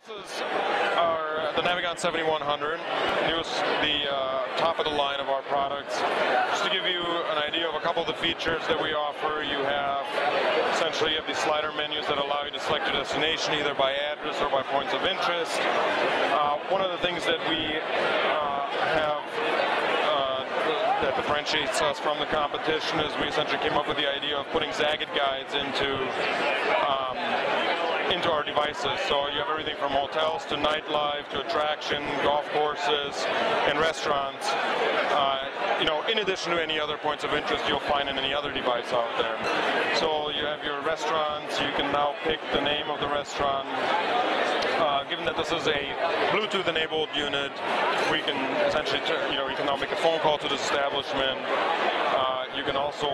This is the Navigon 7100, the top of the line of our products. Just to give you an idea of a couple of the features that we offer, you have essentially these slider menus that allow you to select your destination either by address or by points of interest. One of the things that we have that differentiates us from the competition is we essentially came up with the idea of putting zagged guides into our devices. So you have everything from hotels to nightlife to attraction, golf courses, and restaurants. In addition to any other points of interest you'll find in any other device out there. So you have your restaurants. You can now pick the name of the restaurant. Given that this is a Bluetooth-enabled unit, we can essentially, you can now make a phone call to this establishment. You can also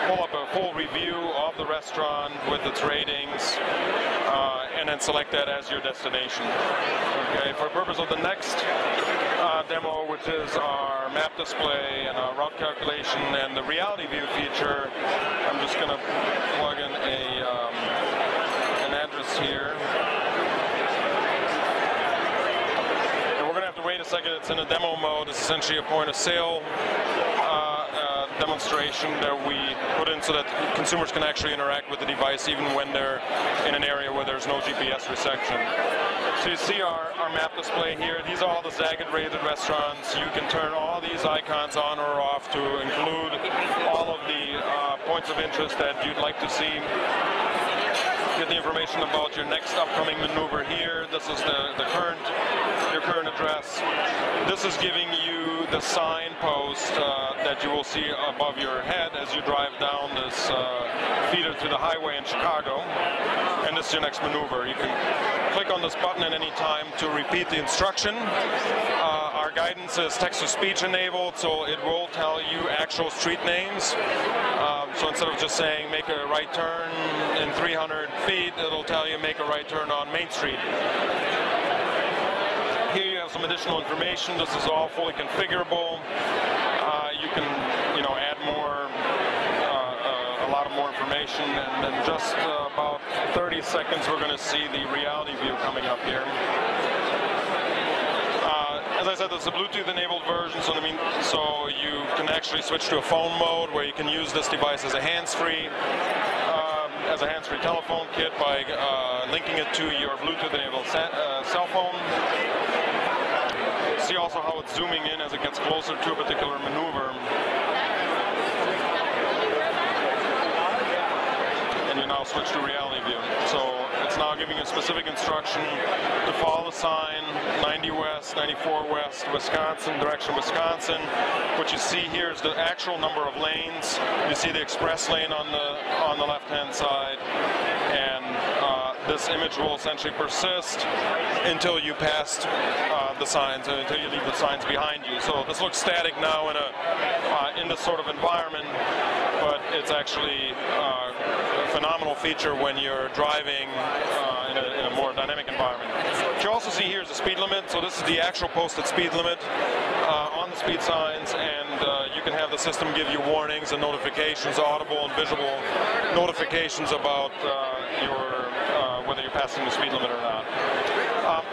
pull up a full review of the restaurant with its ratings, and then select that as your destination. Okay, for the purpose of the next demo, which is our map display and our route calculation and the reality view feature, I'm just going to plug in an address here. Wait a second, it's in a demo mode. It's essentially a point of sale demonstration that we put in so that consumers can actually interact with the device even when they're in an area where there's no GPS reception. So you see our map display here. These are all the zagged rated restaurants. You can turn all these icons on or off to include all of the points of interest that you'd like to see. Get the information about your next upcoming maneuver here. This is your current address. This is giving you the signpost that you will see above your head as you drive down this feeder through the highway in Chicago. And this is your next maneuver. You can click on this button at any time to repeat the instruction. Our guidance is text-to-speech enabled, so it will tell you actual street names. So instead of just saying make a right turn in 300 feet, it'll tell you make a right turn on Main Street. Here you have some additional information. This is all fully configurable. You can, add more, a lot of more information, and in just about 30 seconds, we're going to see the reality view coming up here. As I said, this is a Bluetooth-enabled version, so you can actually switch to a phone mode where you can use this device as a hands-free telephone kit by linking it to your Bluetooth-enabled cell phone. See also how it's zooming in as it gets closer to a particular maneuver. And you now switch to reality view. So it's now giving you specific instruction to follow the sign, 90 west, 94 west, Wisconsin, direction Wisconsin. What you see here is the actual number of lanes. You see the express lane on the left-hand side, and this image will essentially persist until you pass the signs and until you leave the signs behind you. So this looks static now in this sort of environment, but it's actually a phenomenal feature when you're driving in a more dynamic environment. What you also see here is the speed limit. So this is the actual posted speed limit on the speed signs, and you can have the system give you warnings and notifications, audible and visual notifications about whether you're passing the speed limit or not.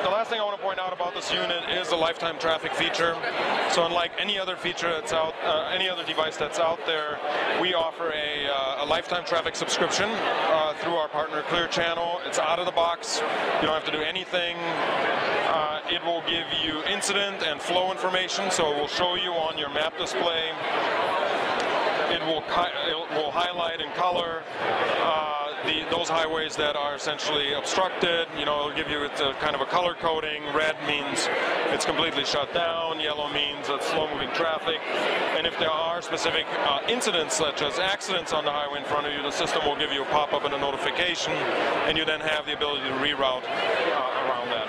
The last thing I want to point out about this unit is the lifetime traffic feature. So unlike any other feature that's out, any other device that's out there, we offer a lifetime traffic subscription through our partner Clear Channel. It's out of the box. You don't have to do anything. It will give you incident and flow information, so it will show you on your map display. It will highlight in color those highways that are essentially obstructed. It'll give you kind of a color coding. Red means it's completely shut down. Yellow means it's slow-moving traffic. And if there are specific incidents, such as accidents on the highway in front of you, the system will give you a pop-up and a notification, and you then have the ability to reroute around that.